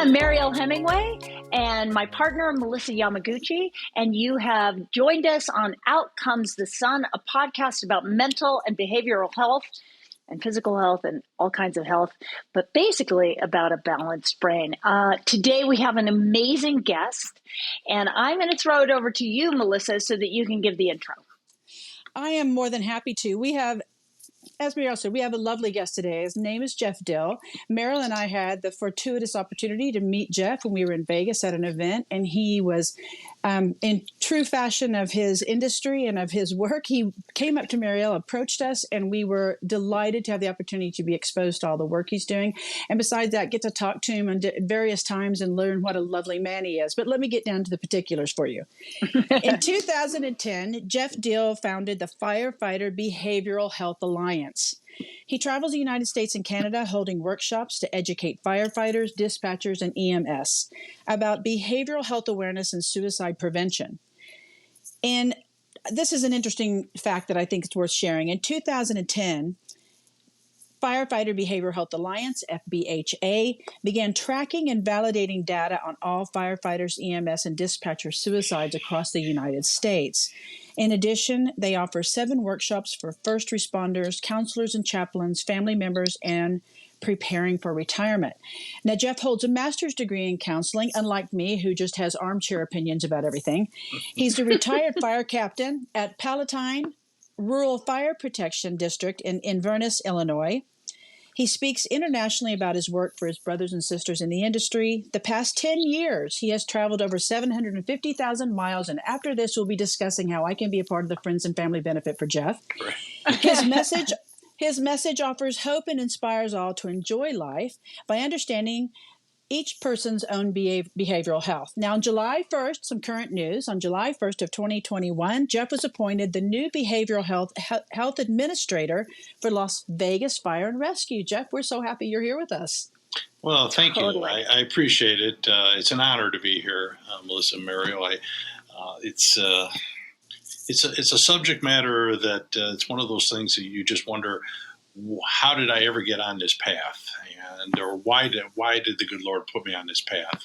I'm Mariel Hemingway and my partner, Melissa Yamaguchi, and you have joined us on Out Comes the Sun, a podcast about mental and behavioral health and physical health and all kinds of health, but basically about a balanced brain. Today we have an amazing guest, and I'm going to throw it over to you, Melissa, so that you can give the intro. I am more than happy to. We have, as Mariel said, we have a lovely guest today. His name is Jeff Dill. Mariel and I had the fortuitous opportunity to meet Jeff when we were in Vegas at an event, and he was, in true fashion of his industry and of his work, he came up to Mariel, approached us, and we were delighted to have the opportunity to be exposed to all the work he's doing. And besides that, get to talk to him at various times and learn what a lovely man he is. But let me get down to the particulars for you. In 2010, Jeff Dill founded the Firefighter Behavioral Health Alliance. He travels the United States and Canada holding workshops to educate firefighters, dispatchers, and EMS about behavioral health awareness and suicide prevention. And this is an interesting fact that I think is worth sharing. In 2010, Firefighter Behavioral Health Alliance, FBHA, began tracking and validating data on all firefighters, EMS, and dispatcher suicides across the United States. In addition, they offer 7 workshops for first responders, counselors and chaplains, family members, and preparing for retirement. Now, Jeff holds a master's degree in counseling, unlike me, who just has armchair opinions about everything. He's a retired fire captain at Palatine Rural Fire Protection District in Inverness, Illinois. He speaks internationally about his work for his brothers and sisters in the industry. The past 10 years, he has traveled over 750,000 miles, and after this, we'll be discussing how I can be a part of the friends and family benefit for Jeff. His message offers hope and inspires all to enjoy life by understanding each person's own behavioral health. Now, on July 1st, some current news. On July 1st of 2021, Jeff was appointed the new behavioral health administrator for Las Vegas Fire and Rescue. Jeff, we're so happy you're here with us. Well, thank you. I appreciate it. It's an honor to be here, Melissa and Mariel. It's a subject matter that it's one of those things that you just wonder, how did I ever get on this path? Or why did the good Lord put me on this path?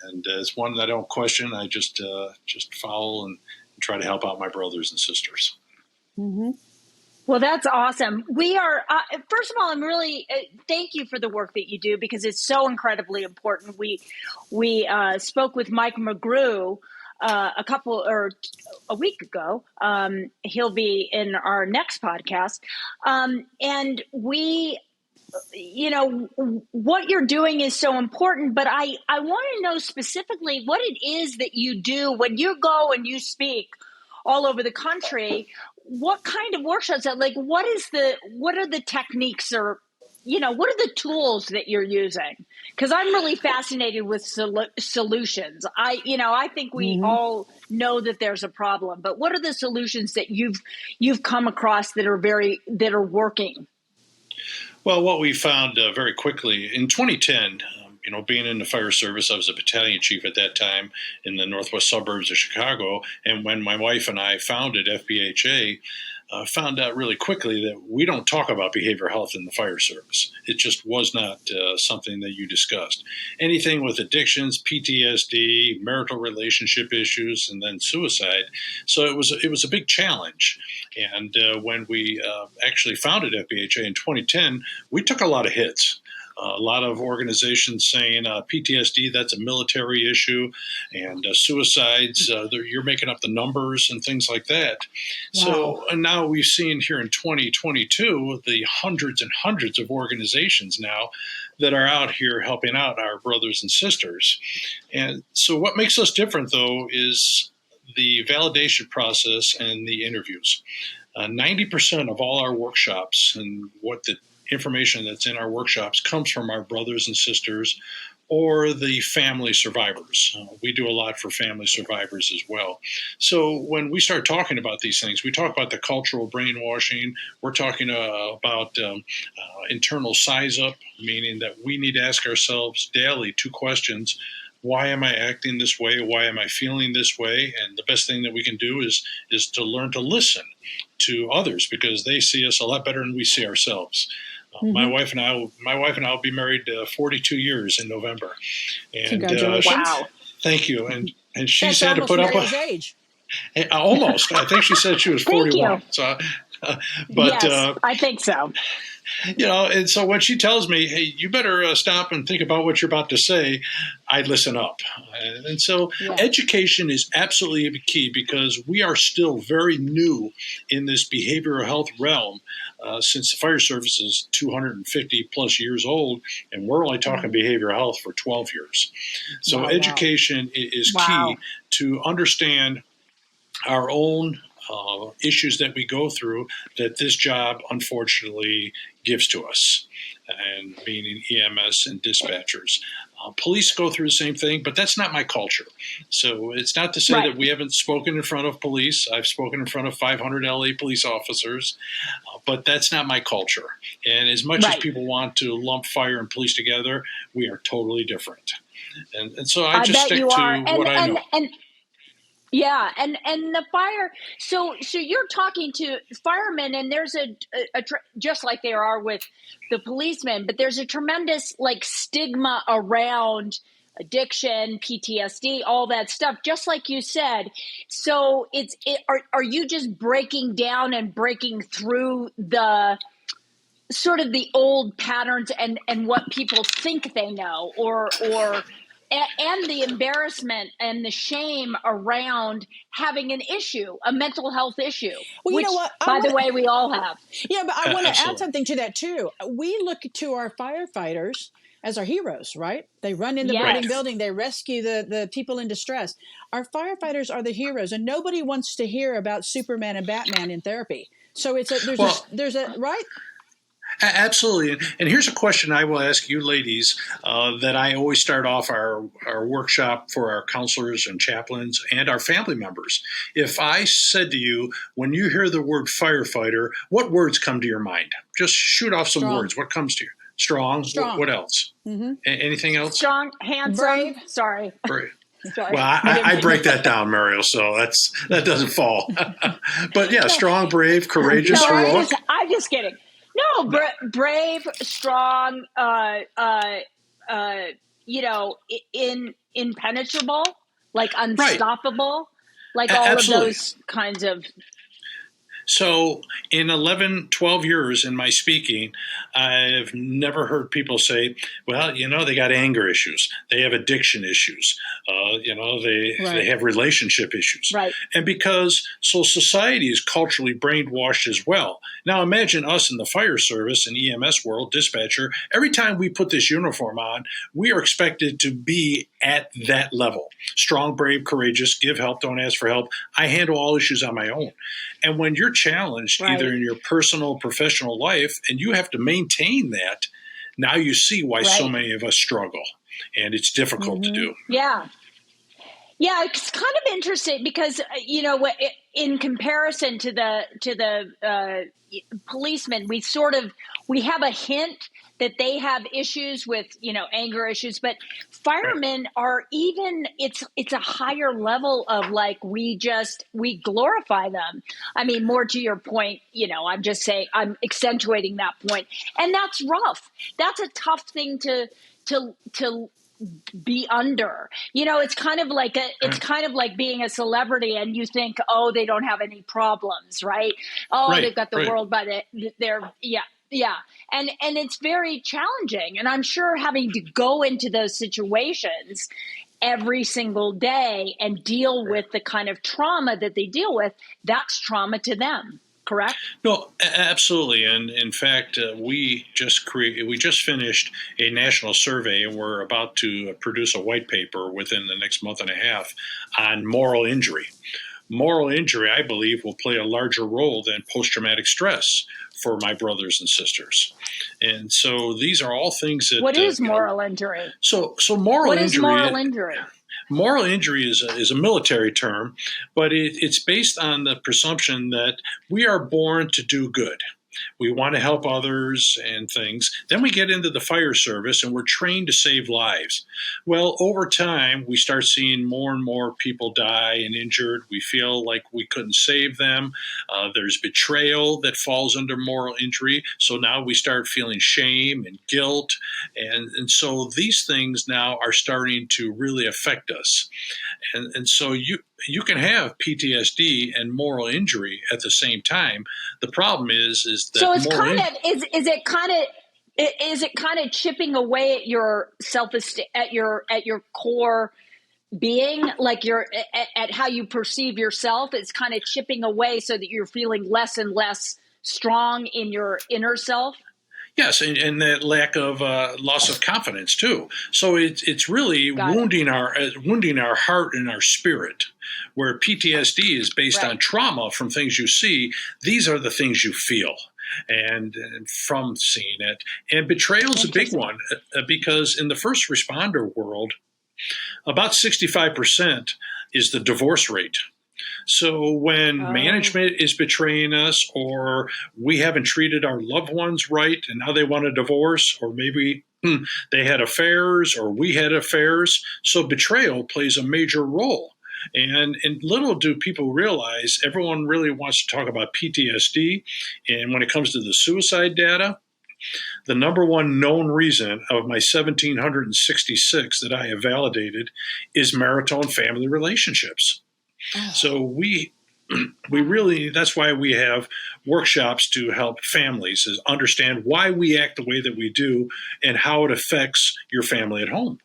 And it's one that I don't question. I just follow and try to help out my brothers and sisters. Mm-hmm. Well, that's awesome. We are, first of all, I'm really, thank you for the work that you do, because it's so incredibly important. We spoke with Mike McGrew a week ago. He'll be in our next podcast. And what you're doing is so important, but I want to know specifically what it is that you do when you go and you speak all over the country. What kind of workshops? Like, what are the techniques, or, what are the tools that you're using? Because I'm really fascinated with solutions. I think we all know that there's a problem, but what are the solutions that you've come across that are working? Well, what we found very quickly in 2010, being in the fire service, I was a battalion chief at that time in the northwest suburbs of Chicago. And when my wife and I founded FBHA, found out really quickly that we don't talk about behavioral health in the fire service. It just was not something that you discussed. Anything with addictions, PTSD, marital relationship issues, and then suicide. So it was a big challenge. And when we actually founded FBHA in 2010, we took a lot of hits. A lot of organizations saying PTSD, that's a military issue, and suicides, you're making up the numbers and things like that. Wow. So now we've seen here in 2022 the hundreds and hundreds of organizations now that are out here helping out our brothers and sisters. And so what makes us different, though, is the validation process and the interviews. 90% of all our workshops and what the information that's in our workshops comes from our brothers and sisters or the family survivors. We do a lot for family survivors as well. So when we start talking about these things, we talk about the cultural brainwashing. We're talking about internal size up, meaning that we need to ask ourselves daily 2 questions. Why am I acting this way? Why am I feeling this way? And the best thing that we can do is to learn to listen to others, because they see us a lot better than we see ourselves. Mm-hmm. My wife and I will be married 42 years in November, and Congratulations. Wow. thank you. And she's That's had to almost put up Mariel's age. almost. I think she said she was Thank 41. you. So, but Yes, I think so. and so when she tells me, "Hey, you better stop and think about what you're about to say," I listen up. And so Yeah. education is absolutely key because we are still very new in this behavioral health realm. Since the fire service is 250 plus years old, and we're only talking behavioral health for 12 years. So Wow. education is Wow. key to understand our own issues that we go through that this job unfortunately gives to us, and being in EMS and dispatchers. Police go through the same thing, but that's not my culture. So it's not to say Right. that we haven't spoken in front of police. I've spoken in front of 500 LA police officers, but that's not my culture. And as much as Right. people want to lump fire and police together, we are totally different. And so I I just bet stick you are. to what I know. And yeah, and the fire. So you're talking to firemen, and there's just like there are with the policemen, but there's a tremendous like stigma around addiction, PTSD, all that stuff. Just like you said. So are you just breaking down and breaking through the sort of the old patterns and what people think they know, or and the embarrassment and the shame around having an issue, a mental health issue, Well, you know which, what? by the way, we all have. Yeah, but I want to add Absolutely. something to that too. We look to our firefighters as our heroes, right? They run in the Yes. burning building, they rescue the people in distress. Our firefighters are the heroes, and nobody wants to hear about Superman and Batman in therapy. So Well, there's a right. Absolutely. And here's a question I will ask you ladies that I always start off our workshop for our counselors and chaplains and our family members. If I said to you, when you hear the word firefighter, what words come to your mind? Just shoot off some Strong. words. What comes to you? Strong. Strong. What else? Mm-hmm. Anything else? Strong, handsome. Brave. Sorry. Brave. Sorry. Well, I break that down, Mariel, so that doesn't fall. But yeah, strong, brave, courageous, No, heroic. I'm just kidding. No, brave, strong, you know, impenetrable, like Right. unstoppable, like all of Absolutely. those kinds of. So in 11, 12 years in my speaking, I've never heard people say, well, they got anger issues. They have addiction issues. They have relationship issues. Right. And so society is culturally brainwashed as well. Now imagine us in the fire service and EMS world, dispatcher, every time we put this uniform on, we are expected to be at that level. Strong, brave, courageous, give help, don't ask for help. I handle all issues on my own. And when you're challenged either in your personal, professional life, and you have to maintain that, now you see why so many of us struggle, and it's difficult to do. Yeah. Yeah, it's kind of interesting because in comparison to the policemen, we have a hint that they have issues with anger issues, but firemen are it's a higher level of like we glorify them. I mean, more to your point, I'm accentuating that point, and that's rough. That's a tough thing to be under. It's kind of like being a celebrity and you think, oh, they don't have any problems, right? Oh, Right, they've got the right. world by their yeah. And it's very challenging. And I'm sure having to go into those situations every single day and deal with the kind of trauma that they deal with, that's trauma to them. Correct? No, absolutely. And in fact, we just finished a national survey, and we're about to produce a white paper within the next month and a half on moral injury. Moral injury, I believe, will play a larger role than post-traumatic stress for my brothers and sisters. And so these are all things that. What is moral injury? So moral What injury. Is moral injury? Moral injury is a military term, but it's based on the presumption that we are born to do good. We want to help others and things. Then we get into the fire service and we're trained to save lives. Well, over time, we start seeing more and more people die and injured. We feel like we couldn't save them. There's betrayal that falls under moral injury. So now we start feeling shame and guilt. And so these things now are starting to really affect us. And so you can have PTSD and moral injury at the same time. The problem is that so it's kind of is it kind of chipping away at your self-esteem, at your core being, like at how you perceive yourself? It's kind of chipping away so that you're feeling less and less strong in your inner self. Yes, and that lack of loss of confidence too. So it's really wounding our heart and our spirit. Where PTSD is based on trauma from things you see, these are the things you feel, and from seeing it. And betrayal is a big one because in the first responder world, about 65% is the divorce rate. So when management is betraying us, or we haven't treated our loved ones right and now they want a divorce, or maybe they had affairs or we had affairs. So betrayal plays a major role. And little do people realize, everyone really wants to talk about PTSD. And when it comes to the suicide data, the number one known reason of my 1,766 that I have validated is marital and family relationships. So we really, that's why we have workshops to help families is understand why we act the way that we do and how it affects your family at home.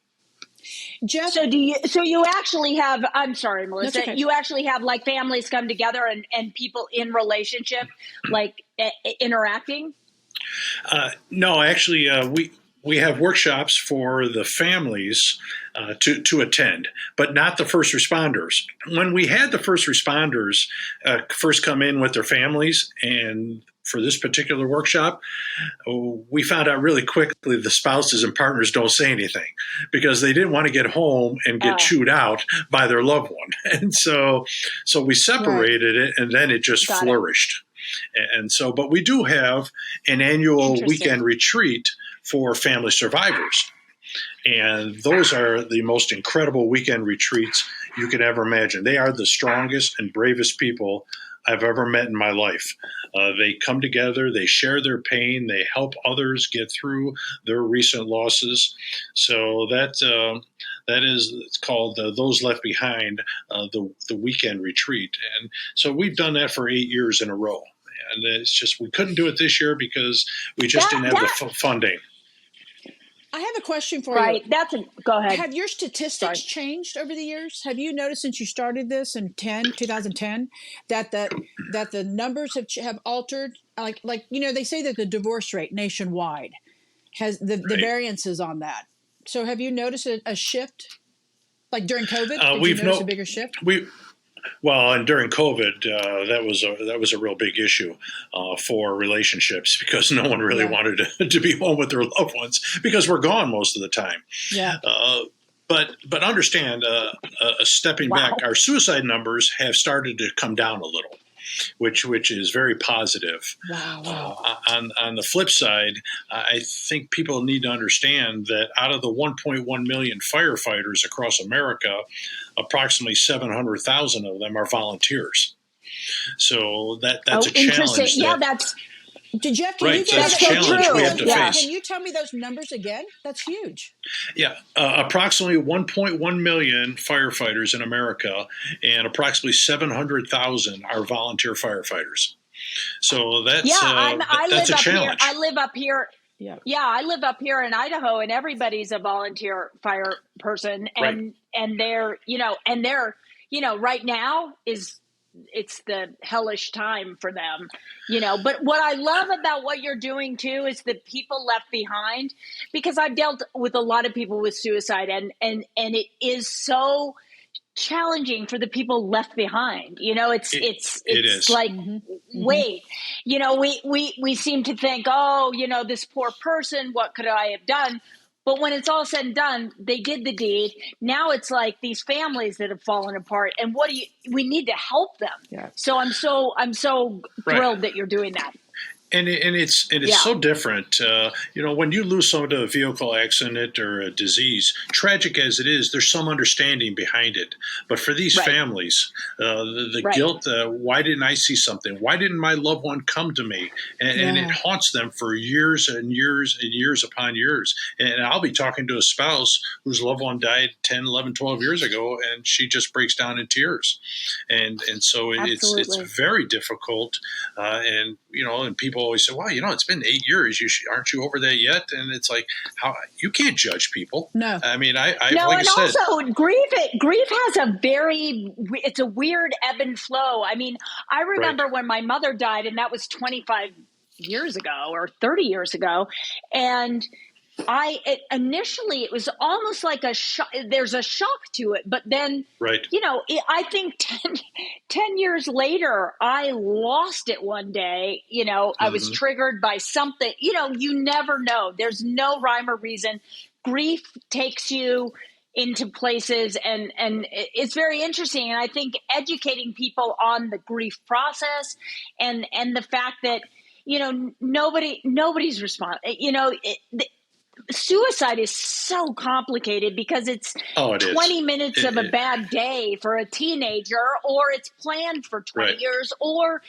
Jeff, so you actually have, I'm sorry, Melissa, okay. You actually have like families come together and people in relationship, like interacting? No, actually, we have workshops for the families to attend, but not the first responders. When we had the first responders first come in with their families, and for this particular workshop, we found out really quickly the spouses and partners don't say anything because they didn't want to get home and get chewed out by their loved one. And so we separated it, and then it just flourished. And so, but we do have an annual weekend retreat for family survivors. And those are the most incredible weekend retreats you could ever imagine. They are the strongest and bravest people I've ever met in my life. They come together, they share their pain, they help others get through their recent losses. So that is, it's called Those Left Behind, the weekend retreat. And so we've done that for 8 years in a row. And it's just, we couldn't do it this year because we just didn't have the funding. I have a question for you. Go ahead. Have your statistics changed over the years? Have you noticed since you started this in 2010 that the numbers have altered? Like they say that the divorce rate nationwide has the variances on that. So have you noticed a shift? Like during COVID, did you notice a bigger shift? And during COVID, that was a real big issue for relationships because no one really wanted to be home with their loved ones because we're gone most of the time. Yeah. But understand, stepping back, our suicide numbers have started to come down a little, which is very positive. Wow. On the flip side, I think people need to understand that out of the 1.1 million firefighters across America, approximately 700,000 of them are volunteers. So that's a challenge. Jeff, can you that's a challenge we have to face. Can you tell me those numbers again? That's huge. Yeah, approximately 1.1 million firefighters in America, and approximately 700,000 are volunteer firefighters. So that's a challenge. I live up here. Yeah, I live up here in Idaho, and everybody's a volunteer fire person, and they're right now it's the hellish time for them, but what I love about what you're doing too is the people left behind, because I've dealt with a lot of people with suicide, and it is so challenging for the people left behind. It's like, wait, we seem to think, this poor person, what could I have done? But when it's all said and done, they did the deed. Now it's like these families that have fallen apart, and we need to help them. Yeah. So I'm so thrilled that you're doing that. And it's so different. When you lose someone to a vehicle accident or a disease, tragic as it is, there's some understanding behind it. But for these Right. families, the Right. guilt, why didn't I see something? Why didn't my loved one come to me? And it Yeah. haunts them for years and years and years upon years. And I'll be talking to a spouse whose loved one died 10, 11, 12 years ago, and she just breaks down in tears. And so it's Absolutely. very difficult. And people always say, "Well, it's been 8 years. Aren't you over that yet?" And it's like, how you can't judge people. No. I mean, I No, like I and said, also grief has it's a weird ebb and flow. I mean, I right, remember when my mother died, and that was 25 years ago or 30 years ago, and initially it was almost like a shock. There's a shock to it, but then right, I think 10 years later, I lost it one day. I was hmm triggered by something. You never know. There's no rhyme or reason. Grief takes you into places, and it's very interesting. And I think educating people on the grief process and the fact that nobody's responsible. Suicide is so complicated because it's oh, it is, 20 minutes of a bad day for a teenager, or it's planned for 20 right. years, or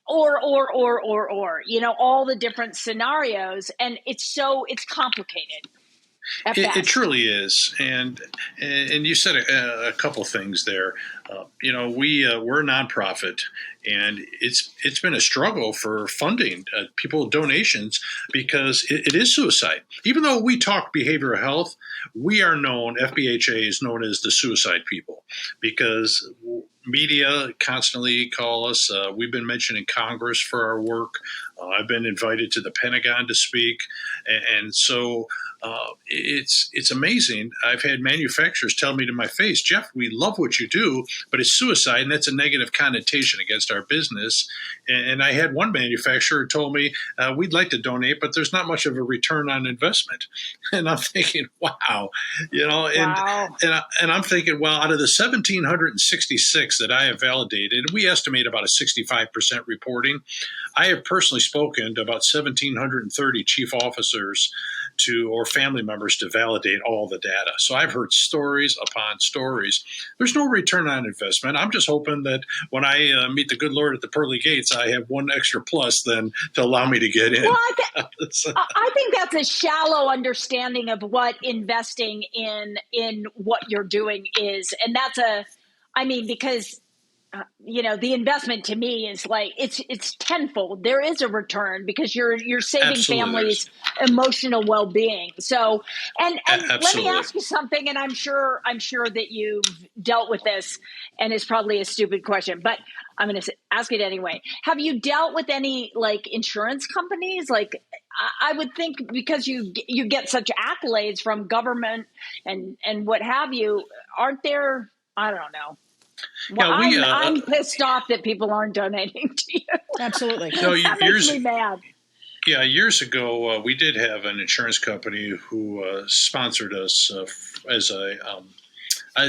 all the different scenarios. And it's complicated at It best. truly is, and you said a couple things there. We're a nonprofit, and it's been a struggle for funding people donations because it is suicide. Even though we talk behavioral health, we are known. FBHA is known as the suicide people because media constantly call us. We've been mentioned in Congress for our work. I've been invited to the Pentagon to speak, and so it's amazing. I've had manufacturers tell me to my face, "Jeff, we love what you do, but it's suicide, and that's a negative connotation against our business." And I had one manufacturer told me, "We'd like to donate, but there's not much of a return on investment." And I'm thinking, wow, Wow. and I'm thinking, well, out of the 1,766 that I have validated, we estimate about a 65% reporting. I have personally spoken to about 1,730 chief officers or family members to validate all the data. So I've heard stories upon stories. There's no return on investment. I'm just hoping that when I meet the good Lord at the pearly gates, I have one extra plus then to allow me to get in. Well, I think that's a shallow understanding of what investing in what you're doing is, and because the investment to me is like it's tenfold. There is a return because you're saving Absolutely, there's families' emotional well-being. So, and let me absolutely. ask you something, and I'm sure that you've dealt with this, and it's probably a stupid question, but I'm going to ask it anyway. Have you dealt with any like insurance companies? Like, I would think because you get such accolades from government and what have you, aren't there? I don't know. Well, Yeah, we I'm pissed off that people aren't donating to you. Absolutely. That makes me mad. years ago we did have an insurance company who sponsored us as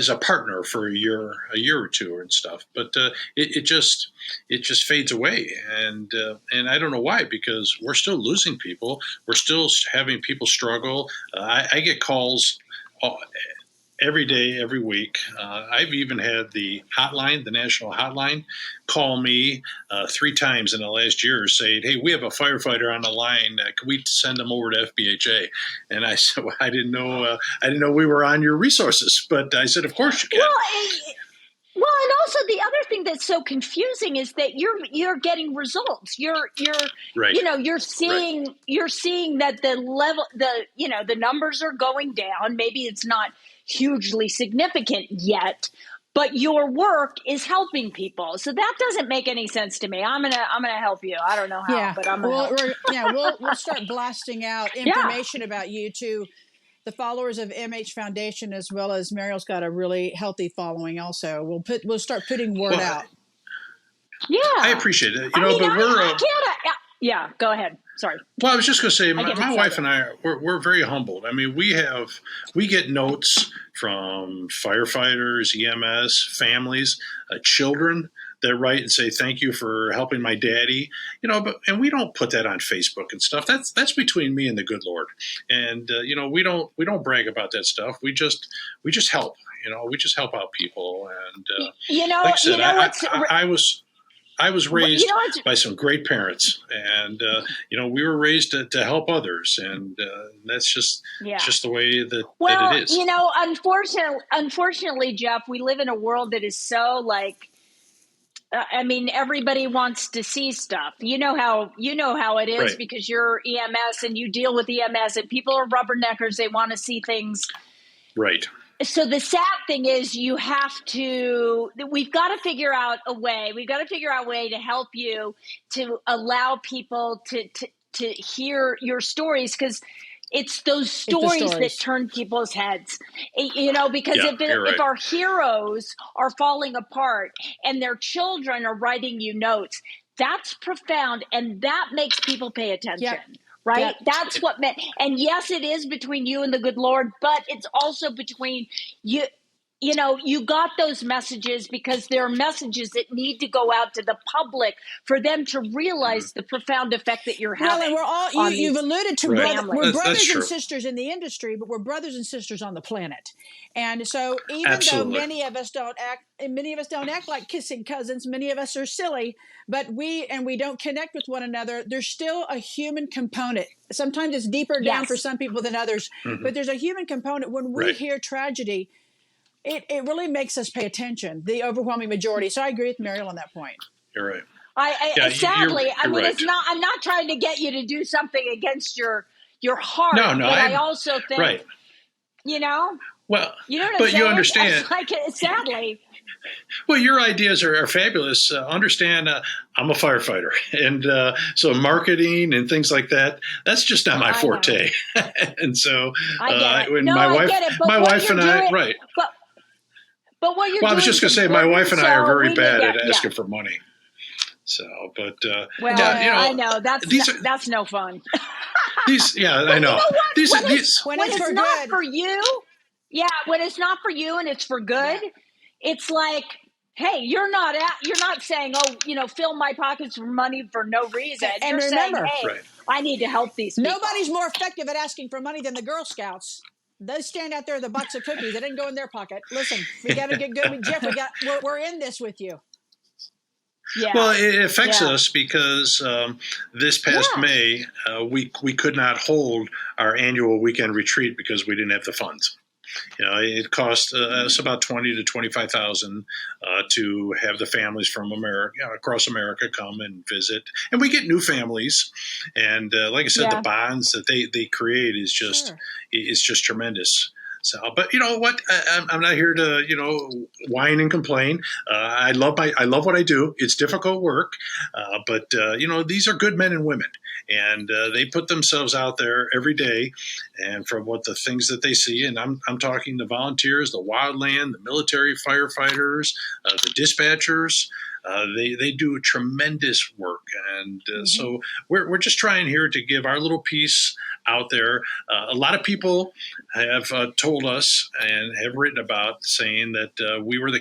a partner for a year or two and stuff. But it just fades away, and I don't know why, because we're still losing people. We're still having people struggle. I get calls every day, every week. I've even had the hotline, the national hotline, call me 3 times in the last year saying, "Hey, we have a firefighter on the line. Can we send them over to FBHA?" And I said, "Well, I didn't know we were on your resources." But I said, "Of course you can." And also the other thing that's so confusing is that you're getting results. Right, You're right. seeing that the numbers are going down. Maybe it's not hugely significant yet, but your work is helping people. So that doesn't make any sense to me. I'm gonna help you. I don't know how, Yeah. but I'm gonna Well, help. we'll start blasting out Yeah. information about you to the followers of MH Foundation, as well as Mariel's got a really healthy following. Also, we'll start putting word Well, out. I Yeah. appreciate it, I mean, but we're I can't. Yeah. Go ahead. Sorry. well, I was just going to say, I get my wife excited. and I, we're very humbled. I mean, we get notes from firefighters, EMS, families, children that write and say thank you for helping my daddy, and we don't put that on Facebook and stuff. That's between me and the good Lord, and we don't brag about that stuff. We just help. We just help out people, and like I said, I was raised by some great parents, and we were raised to help others, and that's just it's just the way that it is. Unfortunately, Jeff, we live in a world that is so everybody wants to see stuff. You know how it is, Right. because you're EMS and you deal with EMS, and people are rubberneckers. They want to see things. Right. So the sad thing is we've got to figure out a way. We've got to figure out a way to help you, to allow people to hear your stories, because it's those stories that turn people's heads, because if our heroes are falling apart and their children are writing you notes, that's profound, and that makes people pay attention. Yep. Right? Yep. That's what meant. And yes, it is between you and the good Lord, but it's also between you. You got those messages because there are messages that need to go out to the public for them to realize the profound effect that you're having. Well, and we're all, you've alluded to we're brothers and sisters in the industry, but we're brothers and sisters on the planet. And so even though many of us don't act like kissing cousins, many of us are silly, but we don't connect with one another, there's still a human component. Sometimes it's deeper down for some people than others, but there's a human component. When we hear tragedy, it really makes us pay attention, the overwhelming majority. So I agree with Mariel on that point. You're right. Sadly, you're right. It's not. I'm not trying to get you to do something against your heart. No, but I also think, right. Well, but you understand. Sadly. Well, your ideas are fabulous. Understand, I'm a firefighter, and so marketing and things like that's just not my forte. And so, my wife and I, right. But what you're I was just going to say, my wife and I are very bad at asking for money. So, but I know that's no fun. I know. When it's not for you, when it's not for you and it's for good, it's like, hey, you're not saying, fill my pockets for money for no reason. And you're remember, saying, hey, I need to help these people. Nobody's more effective at asking for money than the Girl Scouts. They stand out there with a box of cookies. They didn't go in their pocket. Listen, we got to get good. Jeff, we're in this with you. Yeah. Well, it affects us because this past May, we could not hold our annual weekend retreat because we didn't have the funds. It cost us about $20,000 to $25,000 to have the families from across America come and visit, and we get new families. And like I said, the bonds that they create is just tremendous. So, but you know what? I'm not here to whine and complain. I love what I do. It's difficult work, but these are good men and women, and they put themselves out there every day. And from what the things that they see, and I'm talking the volunteers, the wildland, the military firefighters, the dispatchers. They do tremendous work, and so we're just trying here to give our little piece out there. A lot of people have told us and have written about saying that we were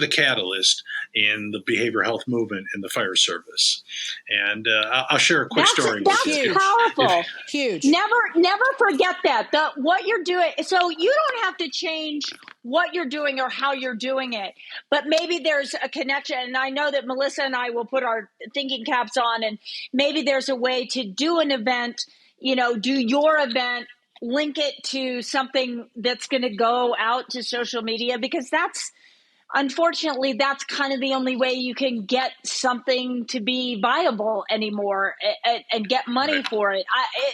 the catalyst in the behavioral health movement in the fire service. And I'll share a quick story. That's powerful. Huge. Never forget that. What you're doing. So you don't have to change what you're doing or how you're doing it, but maybe there's a connection. And I know that Melissa and I will put our thinking caps on, and maybe there's a way to do an event, do your event, link it to something that's going to go out to social media, because unfortunately, that's kind of the only way you can get something to be viable anymore and get money for it.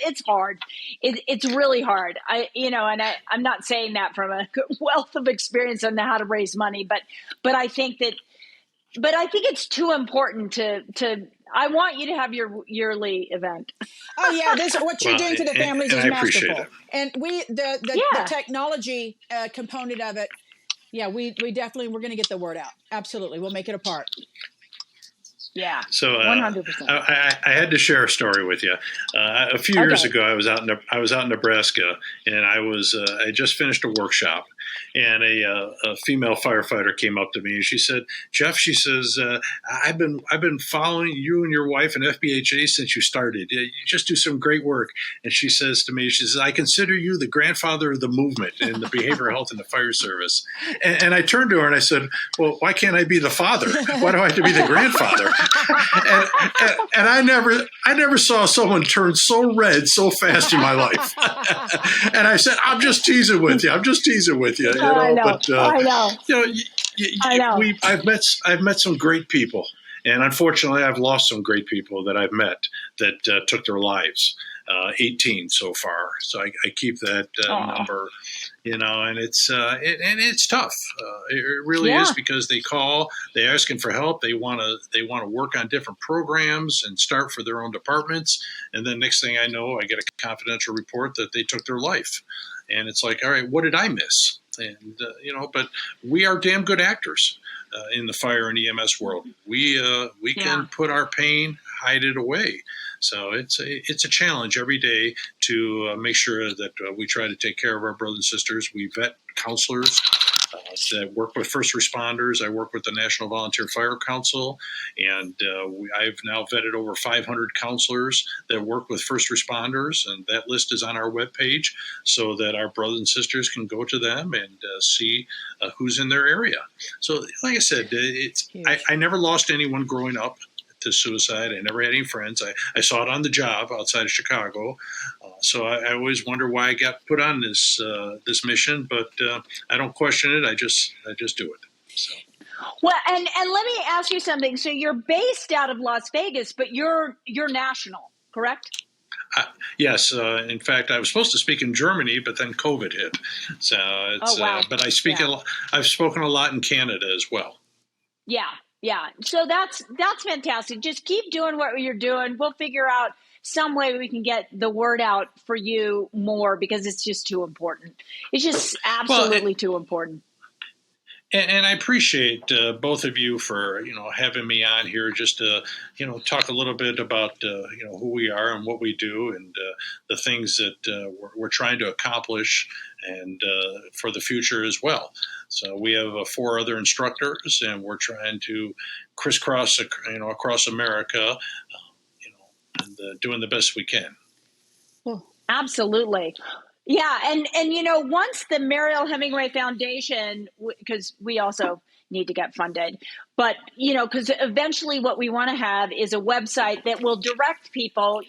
It's hard. It's really hard. I'm not saying that from a wealth of experience on how to raise money, but I think it's too important to. I want you to have your yearly event. Oh yeah, what you're doing for the families is masterful, and the technology component of it. Yeah, we definitely, we're going to get the word out. Absolutely. We'll make it a part. Yeah. So 100%. I had to share a story with you. A few years ago, I was out in Nebraska, and I just finished a workshop, and a female firefighter came up to me and she said, "Jeff," she says, I've been following you and your wife and FBHA since you started. You just do some great work." And she says to me, she says, "I consider you the grandfather of the movement in the behavioral health and the fire service." And I turned to her and I said, "Well, why can't I be the father? Why do I have to be the grandfather?" and I never saw someone turn so red so fast in my life. And I said, "I'm just teasing with you. I'm just teasing with you." I know. But I know. I know. I've met some great people, and unfortunately, I've lost some great people that I've met that took their lives. 18 so far, so I keep that number, and it's tough. It really is, because they call, they're asking for help, they want to work on different programs and start for their own departments, and then next thing I know, I get a confidential report that they took their life, and it's like, all right, what did I miss? And but we are damn good actors in the fire and EMS world. We can put our pain, hide it away. So it's a challenge every day to make sure that we try to take care of our brothers and sisters. We vet counselors that work with first responders. I work with the National Volunteer Fire Council, and I've now vetted over 500 counselors that work with first responders, and that list is on our webpage so that our brothers and sisters can go to them and see who's in their area. So, like I said, I never lost anyone growing up to suicide. I never had any friends. I saw it on the job outside of Chicago. So I always wonder why I got put on this mission, but I don't question it. I just do it. So. Well, and let me ask you something. So you're based out of Las Vegas, but you're national, correct? Yes. In fact, I was supposed to speak in Germany, but then COVID hit. So it's, but I speak I've spoken a lot in Canada as well. Yeah. Yeah. So that's fantastic. Just keep doing what you're doing. We'll figure out some way we can get the word out for you more, because it's just too important. It's just absolutely too important. And I appreciate both of you for having me on here, just to talk a little bit about who we are and what we do, and the things that we're trying to accomplish, and for the future as well. So we have 4 other instructors, and we're trying to crisscross across America, and doing the best we can. Well, absolutely. Yeah, and once the Mariel Hemingway Foundation, because we also need to get funded, but because eventually what we want to have is a website that will direct people,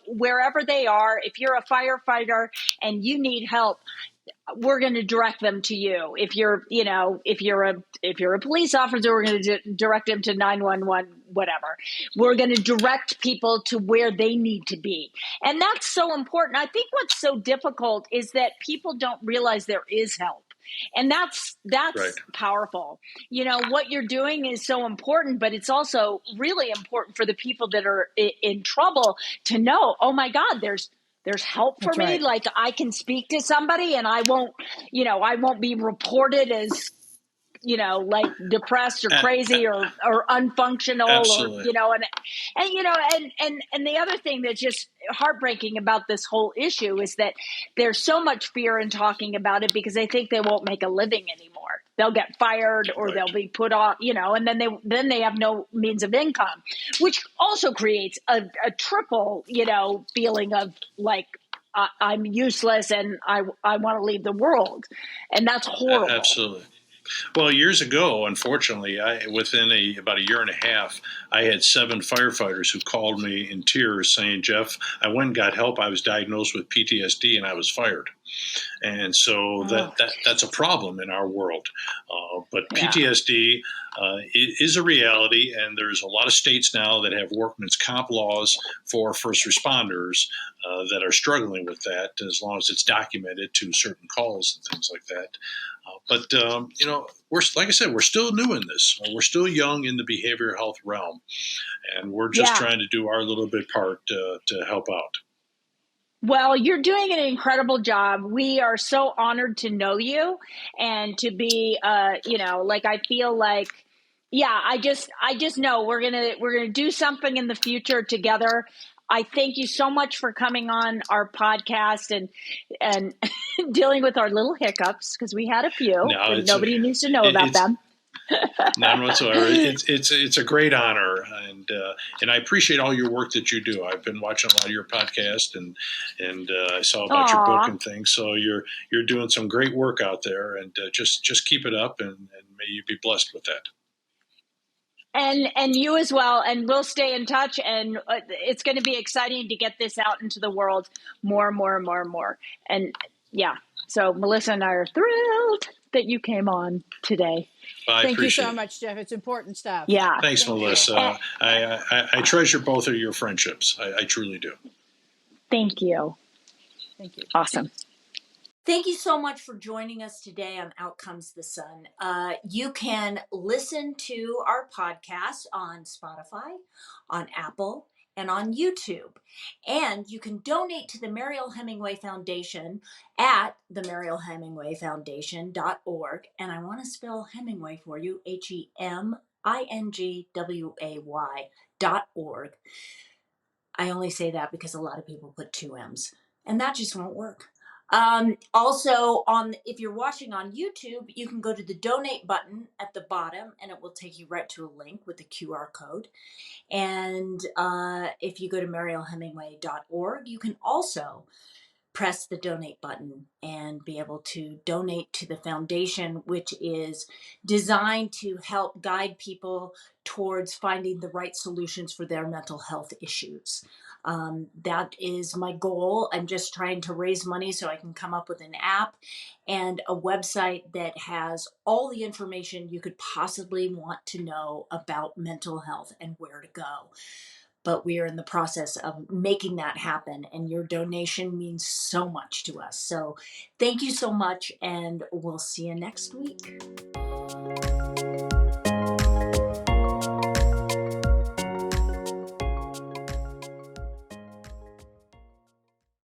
wherever they are. If you're a firefighter and you need help, we're going to direct them to you. If you're a police officer, we're going to direct them to 911, whatever. We're going to direct people to where they need to be. And that's so important. I think what's so difficult is that people don't realize there is help. And that's right. Powerful. What you're doing is so important, but it's also really important for the people that are in trouble to know, oh my God, there's help for me. Right. Like, I can speak to somebody and I won't be reported as, like depressed or crazy or unfunctional. Absolutely. Or, and the other thing that's just heartbreaking about this whole issue is that there's so much fear in talking about it, because they think they won't make a living anymore. They'll get fired, or they'll be put off, and then they have no means of income, which also creates a triple, feeling of like, I'm useless and I want to leave the world. And that's horrible. Absolutely. Well, years ago, unfortunately, within about a year and a half, I had 7 firefighters who called me in tears saying, "Jeff, I went and got help. I was diagnosed with PTSD and I was fired." And so that's a problem in our world. But PTSD is a reality, and there's a lot of states now that have workman's comp laws for first responders that are struggling with that, as long as it's documented to certain calls and things like that. But like I said, we're still new in this. We're still young in the behavioral health realm, and we're just trying to do our little bit part to help out. Well, you're doing an incredible job. We are so honored to know you, and to be, I feel like, I just know we're gonna do something in the future together. I thank you so much for coming on our podcast, and dealing with our little hiccups, because we had a few, No, but nobody needs to know about it's them. none whatsoever. It's a great honor, and I appreciate all your work that you do. I've been watching a lot of your podcast, and I saw about your book Aw. and things. So you're doing some great work out there, and just keep it up, and may you be blessed with that. And you as well, and we'll stay in touch, and it's going to be exciting to get this out into the world more and more and more and more. And yeah, so Melissa and I are thrilled that you came on today. I Thank you appreciate so it. much, Jeff. It's important stuff. Yeah. Thanks, Thank you. Melissa. I treasure both of your friendships. I truly do. Thank you. Thank you. Awesome. Thank you so much for joining us today on Out Comes the Sun. You can listen to our podcast on Spotify, on Apple, and on YouTube. And you can donate to the Mariel Hemingway Foundation at the marielhemingwayfoundation.org. And I want to spell Hemingway for you, HEMINGWAY.org. I only say that because a lot of people put two M's, and that just won't work. Also, if you're watching on YouTube, you can go to the donate button at the bottom, and it will take you right to a link with the QR code. And if you go to marielhemingway.org, you can also press the donate button and be able to donate to the foundation, which is designed to help guide people towards finding the right solutions for their mental health issues. That is my goal. I'm just trying to raise money so I can come up with an app and a website that has all the information you could possibly want to know about mental health and where to go. But we are in the process of making that happen, and your donation means so much to us. So thank you so much, and we'll see you next week.